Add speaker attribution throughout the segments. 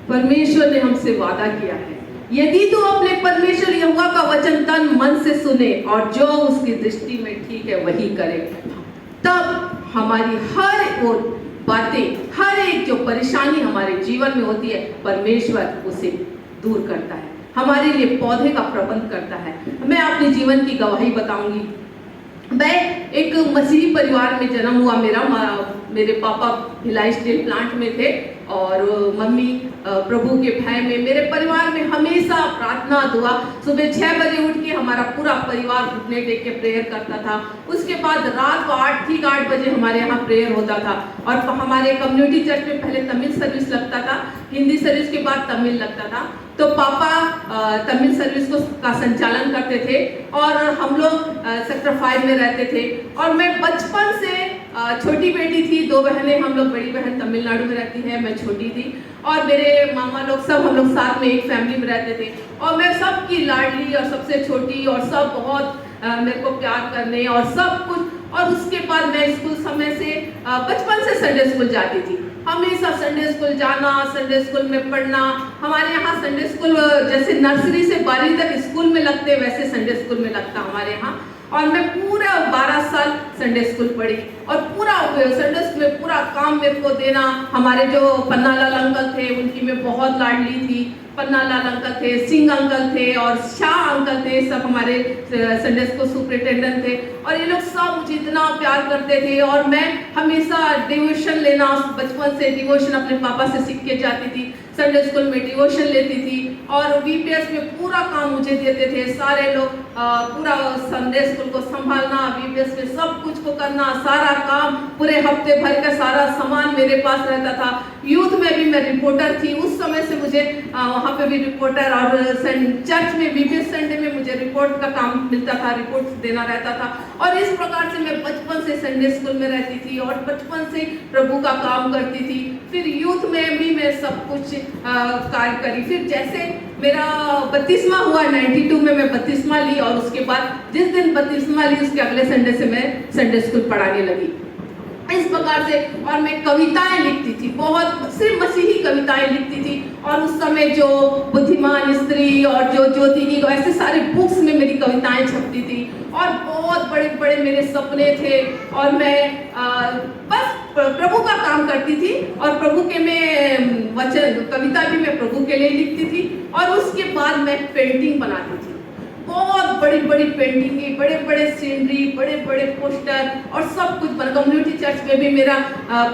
Speaker 1: परमेश्वर ने हमसे वादा किया है, यदि तू अपने परमेश्वर यहोवा का वचन तन मन से सुने और जो उसकी दृष्टि में ठीक है वही करे, तब हमारी हर वो बातें, हर एक जो परेशानी हमारे जीवन में होती है, परमेश्वर उसे दूर करता है, हमारे लिए पौधे का प्रबंध करता है। मैं अपने जीवन की गवाही बताऊंगी। मैं एक मसीही परिवार में जन्म हुआ। मेरे पापा भिलाई स्टील प्लांट में थे और मम्मी प्रभु के भय में। मेरे परिवार में हमेशा प्रार्थना दुआ, सुबह 6 बजे उठ के हमारा पूरा परिवार घुटने टेक के प्रेयर करता था। उसके बाद रात को 8 बजे हमारे यहाँ प्रेयर होता था और हमारे कम्युनिटी चर्च में पहले तमिल सर्विस लगता था, हिंदी सर्विस के बाद तमिल लगता था। तो पापा तमिल सर्विस का संचालन करते थे और हम लोग सेक्टर 5 में रहते थे। और मैं बचपन से छोटी बेटी थी, 2 बहनें, हम लोग, बड़ी बहन तमिलनाडु में रहती है, मैं छोटी थी। और मेरे मामा लोग सब, हम लोग साथ में एक फैमिली में रहते थे और मैं सबकी लाडली और सबसे छोटी, और सब बहुत मेरे को प्यार करने और सब कुछ। और उसके बाद मैं स्कूल समय से बचपन से संडे स्कूल जाती थी, हमेशा संडे स्कूल जाना, संडे स्कूल में पढ़ना। हमारे यहाँ संडे स्कूल जैसे नर्सरी से 12वीं तक स्कूल में लगते वैसे संडे स्कूल में लगता हमारे यहाँ। और मैं पूरा 12 साल संडे स्कूल पढ़ी और पूरा संडे स्कूल में पूरा काम मेरे को देना। हमारे जो पन्नालाल अंकल थे उनकी मैं बहुत लाडली थी। पन्नालाल अंकल थे, सिंह अंकल थे और शाह अंकल थे, सब हमारे संडे स्कूल सुपरिटेंडेंट थे। और ये लोग सब मुझे इतना प्यार करते थे और मैं हमेशा डिवोशन लेना, बचपन से डिवोशन अपने पापा से सीख के जाती थी। संडे स्कूल में डिवोशन लेती थी और वीपीएस में पूरा काम मुझे देते थे सारे लोग। पूरा संडे स्कूल को संभालना, वीपीएस में सब कुछ को करना, सारा काम, पूरे हफ्ते भर का सारा सामान मेरे पास रहता था। यूथ में भी मैं रिपोर्टर थी, उस समय से मुझे वहाँ पे भी रिपोर्टर, और चर्च में वीपीएस संडे में मुझे रिपोर्ट का काम मिलता था, रिपोर्ट देना रहता था। और इस प्रकार से मैं बचपन से संडे स्कूल में रहती थी और बचपन से प्रभु का काम करती थी। फिर यूथ में भी मैं सब कुछ कार्य करी। फिर जैसे मेरा बपतिस्मा हुआ 92 में, मैं बपतिस्मा ली और उसके बाद जिस दिन बपतिस्मा ली उसके अगले संडे से मैं संडे स्कूल पढ़ाने लगी। इस प्रकार से, और मैं कविताएं लिखती थी, बहुत सिर्फ मसीही कविताएं लिखती थी। और उस समय जो बुद्धिमान स्त्री और जो ज्योति की, ऐसे सारे बुक्स में मेरी कविताएं छपती थी और बहुत बड़े बड़े मेरे सपने थे। और मैं बस प्रभु का काम करती थी और प्रभु के मैं वचन, कविता भी मैं प्रभु के लिए लिखती थी। और उसके बाद मैं पेंटिंग बनाती थी, बहुत बड़ी बड़ी पेंटिंग, बड़े बड़े सीनरी, बड़े बड़े पोस्टर और सब कुछ। कम्युनिटी चर्च में भी मेरा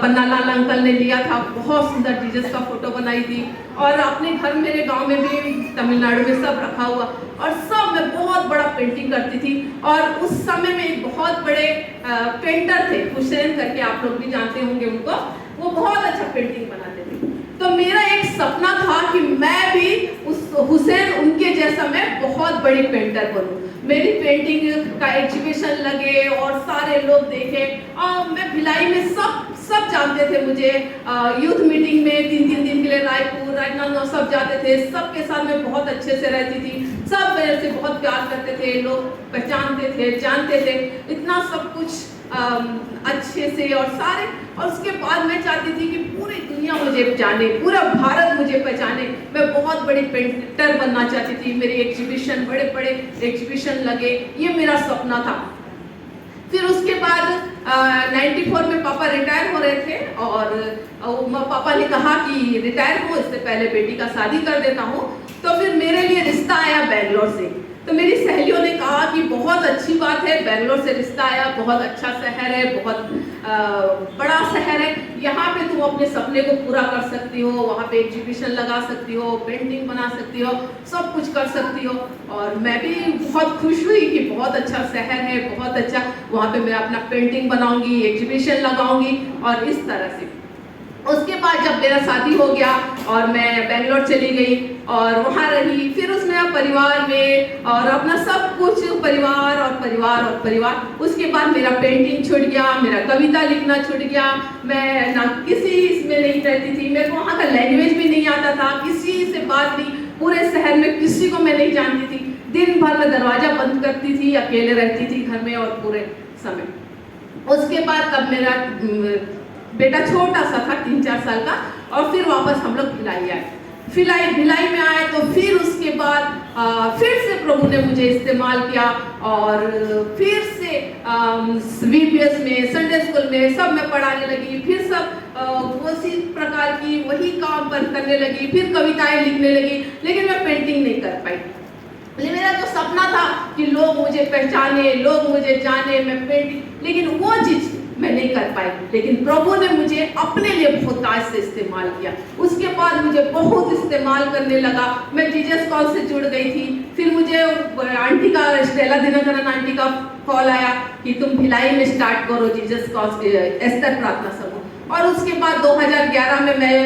Speaker 1: पन्नालाल अंकल ने लिया था, बहुत सुंदर जीसस का फोटो बनाई थी। और अपने घर, मेरे गांव में भी, तमिलनाडु में सब रखा हुआ, और सब मैं बहुत बड़ा पेंटिंग करती थी। और उस समय में एक बहुत बड़े पेंटर थे, हुसैन करके, आप लोग भी जानते होंगे उनको, वो बहुत अच्छा पेंटिंग बनाते थे। तो मेरा एक सपना था कि मैं भी उस हुसैन, उनके जैसा मैं बहुत बड़ी पेंटर बनूं। मेरी पेंटिंग का एग्जीबिशन लगे और सारे लोग देखें। और मैं भिलाई में सब जानते थे मुझे। यूथ मीटिंग में 3-3 दिन के लिए रायपुर, राजनांदगांव सब जाते थे, सबके साथ मैं बहुत अच्छे से रहती थी। सब मेरे से बहुत प्यार करते थे, लोग पहचानते थे, जानते थे, इतना सब कुछ अच्छे से और सारे। और उसके बाद मैं चाहती थी कि पूरी दुनिया मुझे जाने, पूरा भारत मुझे पहचाने। मैं बहुत बड़ी पेंटर बनना चाहती थी, मेरे एग्जीबिशन, बड़े बड़े एग्जीबिशन लगे, ये मेरा सपना था। फिर उसके बाद 94 में पापा रिटायर हो रहे थे और पापा ने कहा कि रिटायर हो, इससे पहले बेटी का शादी कर देता हूँ। तो फिर मेरे लिए रिश्ता आया बेंगलोर से। तो मेरी सहेलियों ने कहा कि बहुत अच्छी बात है, बेंगलोर से रिश्ता आया, बहुत अच्छा शहर है, बहुत बड़ा शहर है, यहाँ पे तुम अपने सपने को पूरा कर सकती हो, वहाँ पे एग्जीबिशन लगा सकती हो, पेंटिंग बना सकती हो, सब कुछ कर सकती हो। और मैं भी बहुत खुश हुई कि बहुत अच्छा शहर है, बहुत अच्छा, वहाँ पे मैं अपना पेंटिंग बनाऊंगी, एग्जीबिशन लगाऊंगी। और इस तरह से उसके बाद जब मेरा शादी हो गया और मैं बेंगलोर चली गई और वहाँ रही, फिर उसमें परिवार में और अपना सब कुछ, परिवार और परिवार और परिवार। उसके बाद मेरा पेंटिंग छूट गया, मेरा कविता लिखना छूट गया, मैं ना किसी इसमें नहीं रहती थी, मेरे को वहाँ का लैंग्वेज भी नहीं आता था, किसी से बात नहीं, पूरे शहर में किसी को मैं नहीं जानती थी। दिन भर मैं दरवाजा बंद करती थी, अकेले रहती थी घर में और पूरे समय। उसके बाद तब मेरा बेटा छोटा सा था, 3-4 साल का, और फिर वापस हम लोग भिलाई आए। भिलाई में आए तो फिर उसके बाद फिर से प्रभु ने मुझे इस्तेमाल किया और फिर से VBS में, संडे स्कूल में सब मैं पढ़ाने लगी। फिर सब उसी प्रकार की वही काम पर करने लगी, फिर कविताएं लिखने लगी, लेकिन मैं पेंटिंग नहीं कर पाई। मेरा जो सपना था कि लोग मुझे पहचाने, लोग मुझे जाने, मैं पेंटिंग, लेकिन वो चीज मैं नहीं कर पाई। लेकिन प्रभु ने मुझे अपने लिए बहुत आज से इस्तेमाल किया। उसके बाद मुझे बहुत इस्तेमाल करने लगा। मैं जीजस कॉल से जुड़ गई थी। फिर मुझे आंटी का, स्टेला दिनकरन आंटी का कॉल आया कि तुम भिलाई में स्टार्ट करो जीजस कॉल एस्तर प्रार्थना समूह। और उसके बाद 2011 में मैं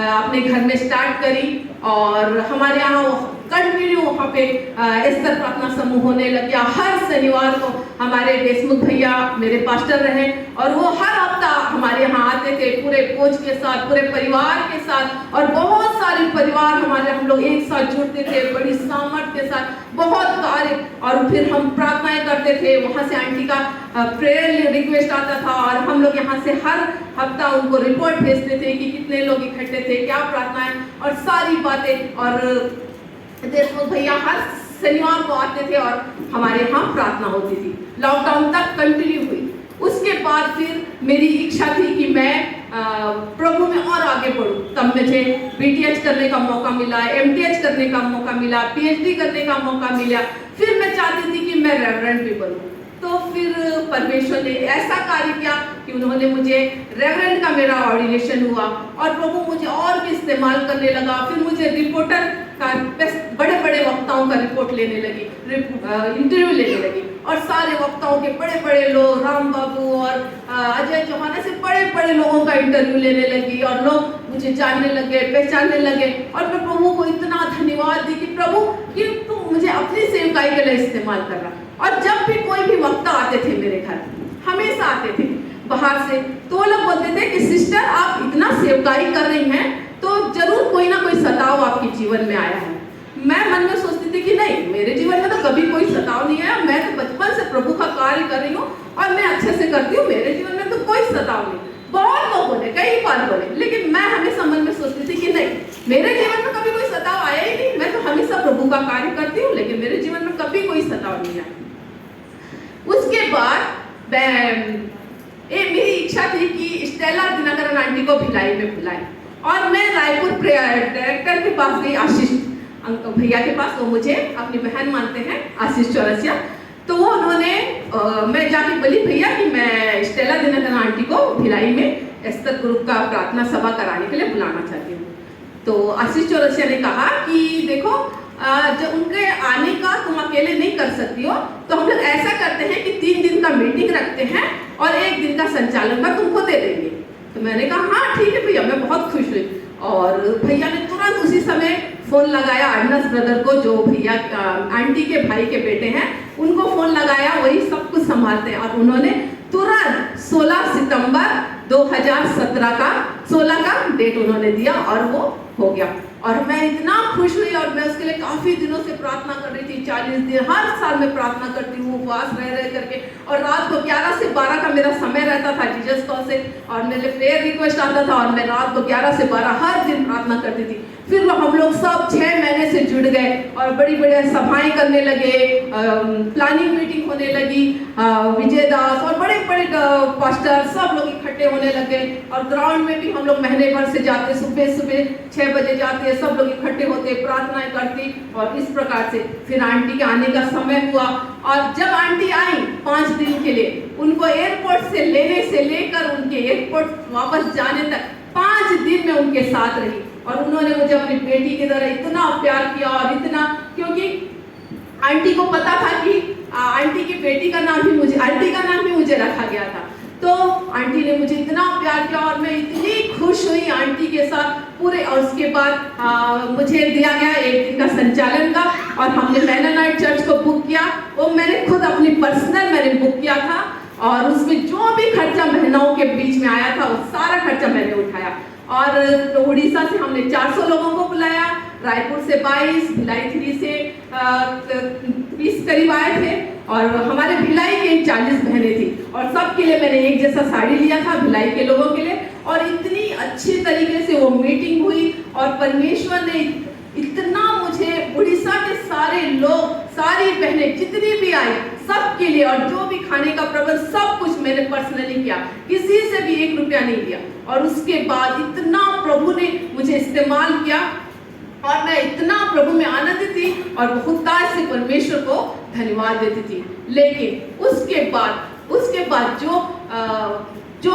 Speaker 1: अपने घर में स्टार्ट करी और हमारे यहाँ कंटिन्यू वहाँ पे एस्तर प्रार्थना समूह होने लग गया। हर शनिवार को हमारे देशमुख भैया मेरे पास्टर रहे और वो हर हफ्ता हमारे यहाँ आते थे पूरे कोच के साथ, पूरे परिवार के साथ, और बहुत सारे परिवार हम लोग एक साथ जुड़ते थे बड़ी सामर्थ्य के साथ, बहुत कार्य। और फिर हम प्रार्थनाएं करते थे। वहाँ से आंटी का प्रेयर रिक्वेस्ट आता था और हम लोग यहाँ से हर हफ्ता उनको रिपोर्ट भेजते थे कि कितने लोग इकट्ठे थे, क्या प्रार्थनाएं और सारी बातें। और देशमुख भैया हर शनिवार को आते थे और हमारे यहाँ प्रार्थना होती थी। लॉकडाउन तक कंटिन्यू हुई। उसके बाद फिर मेरी इच्छा थी कि मैं प्रभु में और आगे बढ़ूं। तब मुझे BTH करने का मौका मिला, MTH करने का मौका मिला, PhD करने का मौका मिला। फिर मैं चाहती थी कि मैं रेवरेंड भी बनूं। तो फिर परमेश्वर ने ऐसा कार्य किया कि उन्होंने मुझे रेवरेंड का मेरा ऑर्डिनेशन हुआ और प्रभु मुझे और भी इस्तेमाल करने लगा। फिर मुझे रिपोर्टर का बड़े बड़े वक्ताओं का रिपोर्ट लेने लगी, इंटरव्यू लेने लगी। और सारे वक्ताओं के बड़े बड़े लोग, राम बाबू और अजय चौहान, ऐसे बड़े बड़े लोगों का इंटरव्यू लेने लगी और लोग मुझे जानने लगे, पहचानने लगे। और मैं प्रभु को इतना धन्यवाद दी कि प्रभु कि तुम मुझे अपनी सेवकाई के लिए इस्तेमाल कर रहा। और जब भी कोई भी वक्ता आते थे मेरे घर, हमेशा आते थे बाहर से, तो वो लोग बोलते थे कि सिस्टर आप इतना सेवकाई कर रही हैं तो जरूर कोई ना कोई सताव आपके जीवन में आया है। मैं मन में सोचती थी कि नहीं, मेरे जीवन में तो कभी कोई सताव नहीं आया। मैं तो बचपन से प्रभु का कार्य कर रही हूँ और मैं अच्छे से करती हूँ, मेरे जीवन में तो कोई सताव नहीं। बहुत लोग बोले, कई बार बोले, लेकिन मैं हमेशा मन में सोचती थी कि नहीं, मेरे जीवन में कभी कोई सताव आया ही नहीं। मैं तो हमेशा प्रभु का कार्य करती हूँ, लेकिन मेरे जीवन में कभी कोई सताव नहीं आया। उसके बाद मेरी इच्छा थी कि स्टेला दिनकरन आंटी को भिलाई में बुलाए और मैं रायपुर डायरेक्टर के पास गई, आशीष भैया के पास। वो मुझे अपनी बहन मानते हैं, आशीष चौरसिया। तो वो उन्होंने मैं जाके बोली भैया कि मैं स्टेला दिनकरन आंटी को भिलाई में एस्तर ग्रुप का प्रार्थना सभा कराने के लिए बुलाना चाहती हूँ। तो आशीष चौरसिया ने कहा कि देखो, जब उनके आने का तुम अकेले नहीं कर सकती हो, तो हम लोग ऐसा करते हैं कि 3 दिन का मीटिंग रखते हैं और 1 दिन का संचालन का तुमको दे देंगे। तो मैंने कहा हाँ ठीक है भैया, मैं बहुत खुश हुई। और भैया ने तुरंत उसी समय फोन लगाया अर्नस ब्रदर को, जो भैया आंटी के भाई के बेटे हैं, उनको फोन लगाया, वही सब कुछ संभालते हैं। और उन्होंने तुरंत 16 सितंबर 2017 का 16 का डेट उन्होंने दिया और वो हो गया। और मैं इतना खुश हुई और मैं उसके लिए काफी दिनों से प्रार्थना कर रही थी। 40 दिन हर साल मैं प्रार्थना करती हूँ, उपवास रह करके। और रात को 11 से 12 का मेरा समय रहता था जीजस कॉल से, और मेरे प्रेयर रिक्वेस्ट आता था और मैं रात को 11 से 12 हर दिन प्रार्थना करती थी। फिर हम लोग सब 6 महीने से जुड़ गए और बड़ी बड़ी सभाएं करने लगे, प्लानिंग मीटिंग होने लगी। विजय दास और बड़े बड़े पास्टर सब लोग इकट्ठे होने लगे। और ग्राउंड में भी हम लोग महीने भर से जाते, सुबह 6 बजे जाते, सब लोग इकट्ठे होते, प्रार्थनाएं करती। और इस प्रकार से फिर आंटी के आने का समय हुआ। और जब आंटी आई 5 दिन के लिए, उनको एयरपोर्ट से लेने से लेकर उनके एयरपोर्ट वापस जाने तक 5 दिन में उनके साथ रही। और उन्होंने मुझे अपनी बेटी की तरह इतना प्यार किया और इतना, क्योंकि आंटी को पता था कि आंटी की बेटी का नाम भी मुझे, आंटी का नाम भी मुझे रखा गया था। तो आंटी ने मुझे इतना प्यार किया और मैं इतनी खुश हुई आंटी के साथ पूरे। और उसके बाद मुझे दिया गया 1 दिन का संचालन का, और हमने मैनोनाइट चर्च को बुक किया। वो मैंने खुद अपनी पर्सनल मैंने बुक किया था, और उसमें जो भी खर्चा महीनों के बीच में आया था वो सारा खर्चा मैंने उठाया। और उड़ीसा से हमने 400 लोगों को बुलाया, रायपुर से 22, भिलाई 3 से 20 करीब आए थे, और हमारे भिलाई के 40 बहनें थी। और सबके लिए मैंने एक जैसा साड़ी लिया था भिलाई के लोगों के लिए। और इतनी अच्छी तरीके से वो मीटिंग हुई और परमेश्वर ने इतना मुझे, उड़ीसा के सारे लोग, सारी बहनें जितनी भी आई, सबके लिए, और जो भी खाने का प्रबंध सब कुछ मैंने पर्सनली किया, किसी से भी 1 रुपया नहीं लिया। और उसके बाद इतना प्रभु ने मुझे इस्तेमाल किया और मैं इतना प्रभु में आनंदित थी और बहुतायत से परमेश्वर को धन्यवाद देती थी। लेकिन उसके बाद जो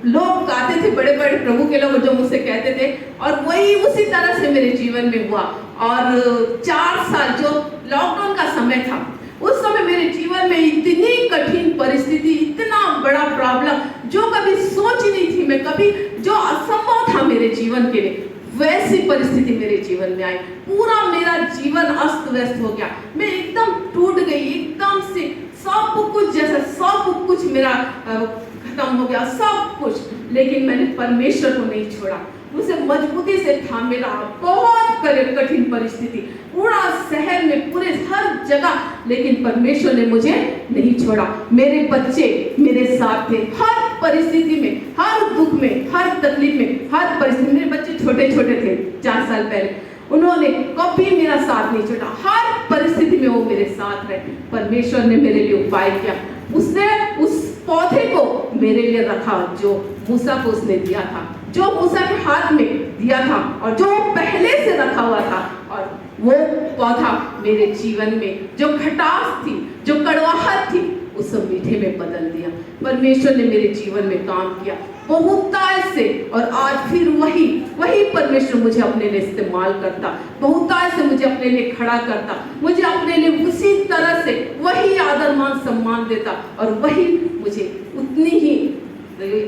Speaker 1: लोग आते थे, बड़े बड़े प्रभु के लोग जो मुझसे कहते थे, और वही उसी तरह से मेरे जीवन में हुआ। और 4 साल जो लॉकडाउन का समय था, उस समय मेरे जीवन में इतनी कठिन परिस्थिति, इतना बड़ा प्रॉब्लम जो कभी सोच नहीं थी मैं, कभी जो असंभव था मेरे जीवन के लिए, वैसी परिस्थिति मेरे जीवन में आई। पूरा मेरा जीवन अस्त व्यस्त हो गया, मैं एकदम टूट गई, एकदम से सब कुछ, जैसा सब कुछ मेरा खत्म हो गया, सब कुछ। लेकिन मैंने परमेश्वर को नहीं छोड़ा, उसे मजबूती से थामे रहा। बहुत कठिन परिस्थिति, पूरा शहर में, पूरे हर जगह, लेकिन परमेश्वर ने मुझे नहीं छोड़ा। मेरे बच्चे मेरे साथ थे हर परिस्थिति में, हर दुख में, हर तकलीफ में, हर परिस्थिति। मेरे बच्चे छोटे छोटे थे 4 साल पहले, उन्होंने कभी मेरा साथ नहीं छोड़ा, हर परिस्थिति में वो मेरे साथ रहे। परमेश्वर ने मेरे लिए उपाय किया, उसने उस पौधे को मेरे लिए रखा जो मूसा को उसने दिया था, जो मूसा के हाथ में दिया था और जो पहले से रखा हुआ था। और वो पौधा मेरे जीवन में जो खटास थी, जो कड़वाहट थी, उस मीठे में बदल दिया। परमेश्वर ने मेरे जीवन में काम किया बहुतायत से, और आज फिर वही परमेश्वर मुझे अपने लिए इस्तेमाल करता, बहुतायत से मुझे अपने लिए खड़ा करता, मुझे अपने लिए उसी तरह से वही आदर मान सम्मान देता, और वही मुझे उतनी ही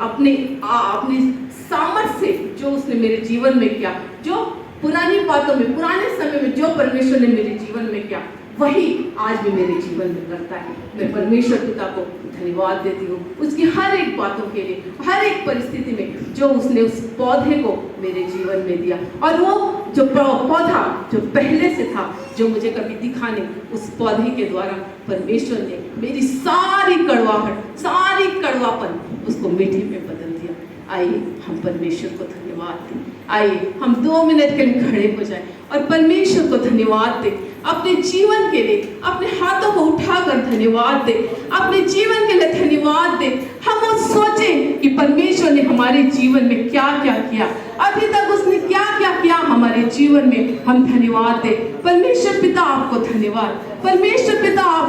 Speaker 1: अपनी सामर्थ्य से जो उसने मेरे जीवन में किया, जो पुरानी बातों में, पुराने समय में जो परमेश्वर ने मेरे जीवन में किया, वही आज भी मेरे जीवन में करता है। मैं परमेश्वर पिता को धन्यवाद देती हूँ उसकी हर एक बातों के लिए, हर एक परिस्थिति में जो उसने उस पौधे को मेरे जीवन में दिया। और वो जो पौधा जो पहले से था, जो मुझे कभी दिखा नहीं, उस पौधे के द्वारा परमेश्वर ने मेरी सारी कड़वाहट, सारी कड़वापन उसको मीठे में बदल दिया। आइए हम परमेश्वर को धन्यवाद दें। आइए हम 2 मिनट के लिए खड़े हो जाएं और परमेश्वर को धन्यवाद दें। अपने जीवन के लिए अपने हाथों को उठाकर धन्यवाद दें, अपने जीवन के लिए धन्यवाद दें। हम सोचें कि परमेश्वर ने हमारे जीवन में क्या क्या किया, अभी तक उसने क्या क्या किया हमारे जीवन में, हम धन्यवाद दें। परमेश्वर पिता आपको धन्यवाद, परमेश्वर पिता आप